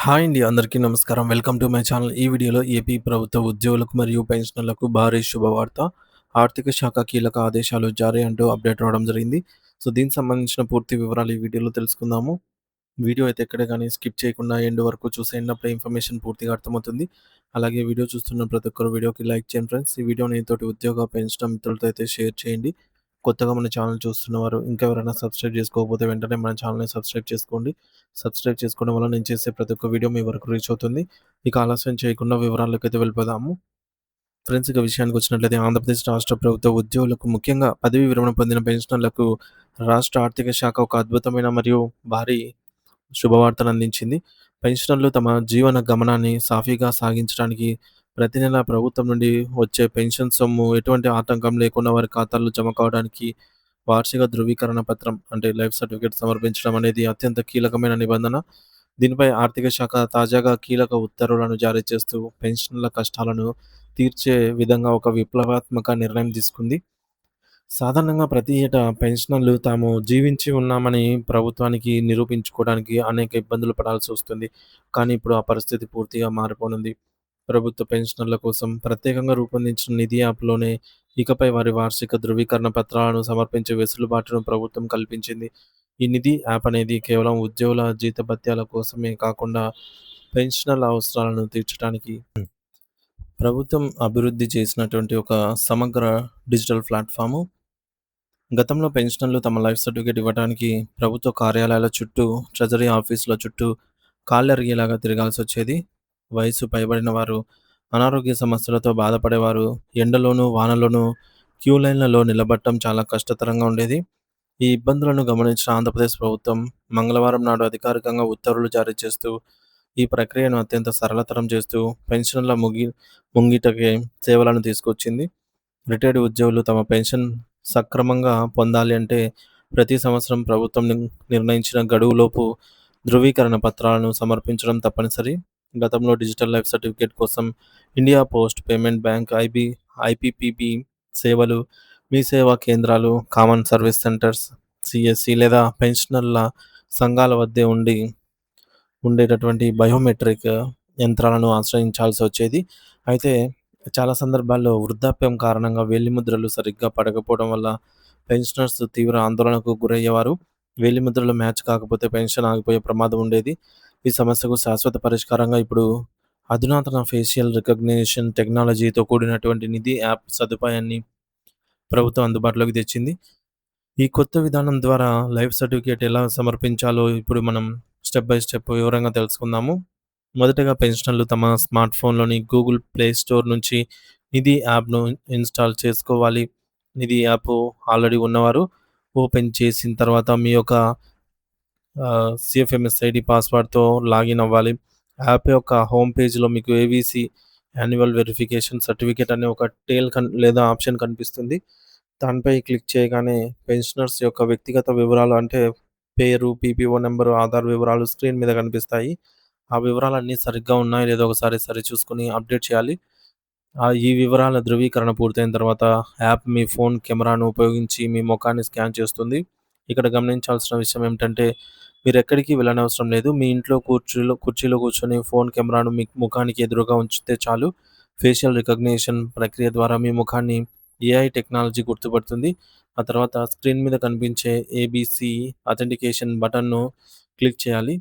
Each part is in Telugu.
హాయ్ అండి. అందరికీ నమస్కారం. Welcome to my channel. ఈ వీడియోలో ఏపీ ప్రభుత్వ ఉద్యోగులకు మరియు పెన్షనర్లకు భారీ శుభవార్త. ఆర్థిక శాఖ కీలక ఆదేశాలు జారీ అంటూ అప్డేట్ రావడం జరిగింది. దీనికి సంబంధించిన పూర్తి వివరాలు ఈ వీడియోలో తెలుసుకుందాము. వీడియో అయితే ఎక్కడ గాని స్కిప్ చేయకుండా ఎండ్ వరకు చూసేయండి. అప్పుడే ఇన్ఫర్మేషన్ పూర్తిగా అర్థమవుతుంది. అలాగే వీడియో చూస్తున్న ప్రతి ఒక్కరు వీడియోకి లైక్ చేయండి ఫ్రెండ్స్. ఈ వీడియోని తోటి ఉద్యోగ పెన్షన్ మిత్రులతో అయితే షేర్ చేయండి. కొత్తగా మన ఛానల్ చూస్తున్నవారు ఇంకా ఎవరైనా సబ్స్క్రైబ్ చేసుకోకపోతే వెంటనే మన ఛానల్‌ని సబ్స్క్రైబ్ చేసుకోండి. సబ్స్క్రైబ్ చేసుకోవడం వల్ల నేను చేసే ప్రతి ఒక్క వీడియో మీ వరకు రీచ్ అవుతుంది. ఇక ఆలస్యం చేయకుండా వివరాల్లోకైతే వెళ్ళిపోదాము. ఫ్రెండ్స్ ఇక విషయానికొచ్చినట్లయితే ఆంధ్రప్రదేశ్ రాష్ట్ర ప్రభుత్వ ఉద్యోగులకు ముఖ్యంగా పదవీ విరమణ పొందిన పెన్షనర్లకు రాష్ట్ర ఆర్థిక శాఖ ఒక అద్భుతమైన మరియు భారీ శుభవార్తనందించింది. పెన్షనర్లు తమ జీవన గమనాన్ని సాఫీగా సాగించడానికి ప్రతి నెల ప్రభుత్వం నుండి వచ్చే పెన్షన్ సొమ్ము ఎటువంటి ఆటంకం లేకుండా వారి ఖాతాల్లో జమ కావడానికి వార్షిక ధృవీకరణ పత్రం అంటే లైఫ్ సర్టిఫికేట్ సమర్పించడం అనేది అత్యంత కీలకమైన నిబంధన. దీనిపై ఆర్థిక శాఖ తాజాగా కీలక ఉత్తర్వులను జారీ చేస్తూ పెన్షనర్ల కష్టాలను తీర్చే విధంగా ఒక విప్లవాత్మక నిర్ణయం తీసుకుంది. సాధారణంగా ప్రతి ఏటా పెన్షనర్లు తాము జీవించి ఉన్నామని ప్రభుత్వానికి నిరూపించుకోవడానికి అనేక ఇబ్బందులు పడాల్సి వస్తుంది. కానీ ఇప్పుడు ఆ పరిస్థితి పూర్తిగా మారిపోనుంది. ప్రభుత్వ పెన్షనర్ల కోసం ప్రత్యేకంగా రూపొందించిన నిధి యాప్‌లోనే ఇకపై వారి వార్షిక ధృవీకరణ పత్రాలను సమర్పించే వెసులుబాటును ప్రభుత్వం కల్పించింది. ఈ నిధి యాప్ అనేది కేవలం ఉద్యోగుల జీతభత్యాల కోసమే కాకుండా పెన్షనర్ల అవసరాలను తీర్చడానికి ప్రభుత్వం అభివృద్ధి చేసినటువంటి ఒక సమగ్ర డిజిటల్ ప్లాట్‌ఫార్మ్. గతంలో పెన్షనర్లు తమ లైఫ్ సర్టిఫికేట్ ఇవ్వడానికి ప్రభుత్వ కార్యాలయాల చుట్టూ, ట్రెజరీ ఆఫీసుల చుట్టూ కాళ్ళరిగేలాగా తిరగాల్సొచ్చేది. వయసు పైబడిన వారు, అనారోగ్య సమస్యలతో బాధపడేవారు, ఎండలోనూ, వానలోనూ క్యూ లైన్‌లలో నిలబడటం చాలా కష్టతరంగా ఉండేది. ఈ ఇబ్బందులను గమనించిన ఆంధ్రప్రదేశ్ ప్రభుత్వం మంగళవారం నాడు అధికారికంగా ఉత్తర్వులు జారీ చేస్తూ, ఈ ప్రక్రియను అత్యంత సరళతరం చేస్తూ పెన్షనర్ల ముంగిటకే సేవలను తీసుకొచ్చింది. రిటైర్డ్ ఉద్యోగులు తమ పెన్షన్ సక్రమంగా పొందాలి అంటే ప్రతి సంవత్సరం ప్రభుత్వం నిర్ణయించిన గడువులోపు ధృవీకరణ పత్రాలను సమర్పించడం తప్పనిసరి. గతంలో డిజిటల్ లైఫ్ సర్టిఫికేట్ కోసం India post payment bank IPPB సేవలు, మీ సేవా కేంద్రాలు, కామన్ సర్వీస్ సెంటర్స్, సిఎస్సి లేదా పెన్షనర్ల సంఘాల వద్దే ఉండేటటువంటి బయోమెట్రిక్ యంత్రాలను ఆశ్రయించాల్సి వచ్చేది. అయితే చాలా సందర్భాల్లో వృద్ధాప్యం కారణంగా వేలిముద్రలు సరిగ్గా పడకపోవడం వల్ల పెన్షనర్స్ తీవ్ర ఆందోళనకు గురయ్యేవారు. వేలిముద్రలు మ్యాచ్ కాకపోతే పెన్షన్ ఆగిపోయే ప్రమాదం ఉండేది. ఈ సమస్యకు శాశ్వత పరిష్కారంగా ఇప్పుడు అధునాతన ఫేషియల్ రికగ్నిషన్ టెక్నాలజీతో కూడినటువంటి నిధి యాప్ సదుపాయాన్ని ప్రభుత్వం అందుబాటులోకి తెచ్చింది. ఈ కొత్త విధానం ద్వారా లైఫ్ సర్టిఫికేట్ ఎలా సమర్పించాలో ఇప్పుడు మనం స్టెప్ బై స్టెప్ వివరంగా తెలుసుకుందాము. మొదటగా పెన్షనర్లు తమ స్మార్ట్ ఫోన్‌లోని గూగుల్ ప్లే స్టోర్ నుంచి నిధి యాప్‌ను ఇన్‌స్టాల్ చేసుకోవాలి. నిధి యాప్ ఆల్రెడీ ఉన్నవారు ఓపెన్ చేసిన తర్వాత మీ యొక్క సీఎఫ్ఎంఎస్ ఐడీ పాస్వర్డ్‌తో లాగిన్ అవ్వాలి. యాప్ యొక్క హోమ్ పేజ్‌లో మీకు ఏవీసీ యాన్యువల్ వెరిఫికేషన్ సర్టిఫికేట్ అనే ఒక లేదా ఆప్షన్ కనిపిస్తుంది. దానిపై క్లిక్ చేయగానే పెన్షనర్స్ యొక్క వ్యక్తిగత వివరాలు అంటే పేరు, పీపీఓ నంబరు, ఆధార్ వివరాలు స్క్రీన్ మీద కనిపిస్తాయి. ఆ వివరాలన్నీ సరిగ్గా ఉన్నాయో లేదో ఒకసారి సరిచూసుకొని అప్డేట్ చేయాలి. ఈ వివరాల ధృవీకరణ పూర్తయిన తర్వాత యాప్ మీ ఫోన్ కెమెరాను ఉపయోగించి మీ మొఖాన్ని స్కాన్ చేస్తుంది. ఇక్కడ గమనించాల్సిన విషయం ఏమిటంటే మీరెక్కడికి వెళ్ళనవసరం లేదు. మీ ఇంట్లో కుర్చీలో కూర్చొని ఫోన్ కెమెరాను మీ ముఖానికి ఎదురుగా ఉంచితే చాలు. ఫేషియల్ రికగ్నిషన్ ప్రక్రియ ద్వారా మీ ముఖాన్ని ఏఐ టెక్నాలజీ గుర్తుపడుతుంది. ఆ తర్వాత స్క్రీన్ మీద కనిపించే ఏబీసీ అథెంటికేషన్ బటన్‌ను క్లిక్ చేయాలి.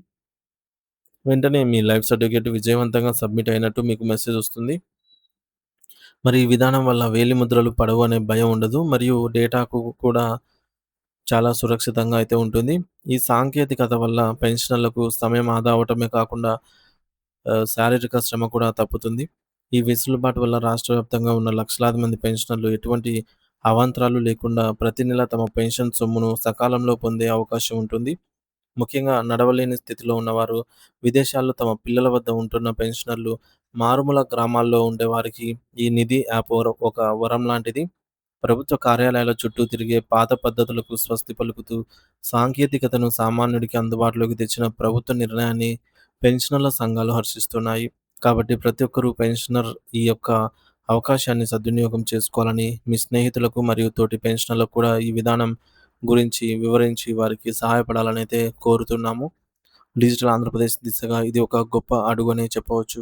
వెంటనే మీ లైఫ్ సర్టిఫికేట్ విజయవంతంగా సబ్మిట్ అయినట్టు మీకు మెసేజ్ వస్తుంది. మరి ఈ విధానం వల్ల వేలిముద్రలు పడవు అనే భయం ఉండదు. మరియు డేటాకు కూడా చాలా సురక్షితంగా అయితే ఉంటుంది. ఈ సాంకేతికత వల్ల పెన్షనర్లకు సమయం ఆదా అవ్వటమే కాకుండా శారీరక శ్రమ కూడా తప్పుతుంది. ఈ వెసులుబాటు వల్ల రాష్ట్ర వ్యాప్తంగా ఉన్న లక్షలాది మంది పెన్షనర్లు ఎటువంటి అవాంతరాలు లేకుండా ప్రతి నెల తమ పెన్షన్ సొమ్మును సకాలంలో పొందే అవకాశం ఉంటుంది. ముఖ్యంగా నడవలేని స్థితిలో ఉన్నవారు, విదేశాల్లో తమ పిల్లల వద్ద ఉంటున్న పెన్షనర్లు, మారుమూల గ్రామాల్లో ఉండేవారికి ఈ నిధి యాప్ ఒక వరం లాంటిది. ప్రభుత్వ కార్యాలయాల చుట్టూ తిరిగే పాత పద్ధతులకు స్వస్తి పలుకుతూ, సాంకేతికతను సామాన్యుడికి అందుబాటులోకి తెచ్చిన ప్రభుత్వ నిర్ణయాన్ని పెన్షనర్ల సంఘాలు హర్షిస్తున్నాయి. కాబట్టి ప్రతి ఒక్కరూ పెన్షనర్ ఈ యొక్క అవకాశాన్ని సద్వినియోగం చేసుకోవాలని మీ స్నేహితులకు మరియు తోటి పెన్షనర్లకు కూడా ఈ విధానం గురించి వివరించి వారికి సహాయపడాలని అయితే కోరుతున్నాము. డిజిటల్ ఆంధ్రప్రదేశ్ దిశగా ఇది ఒక గొప్ప అడుగనే చెప్పవచ్చు.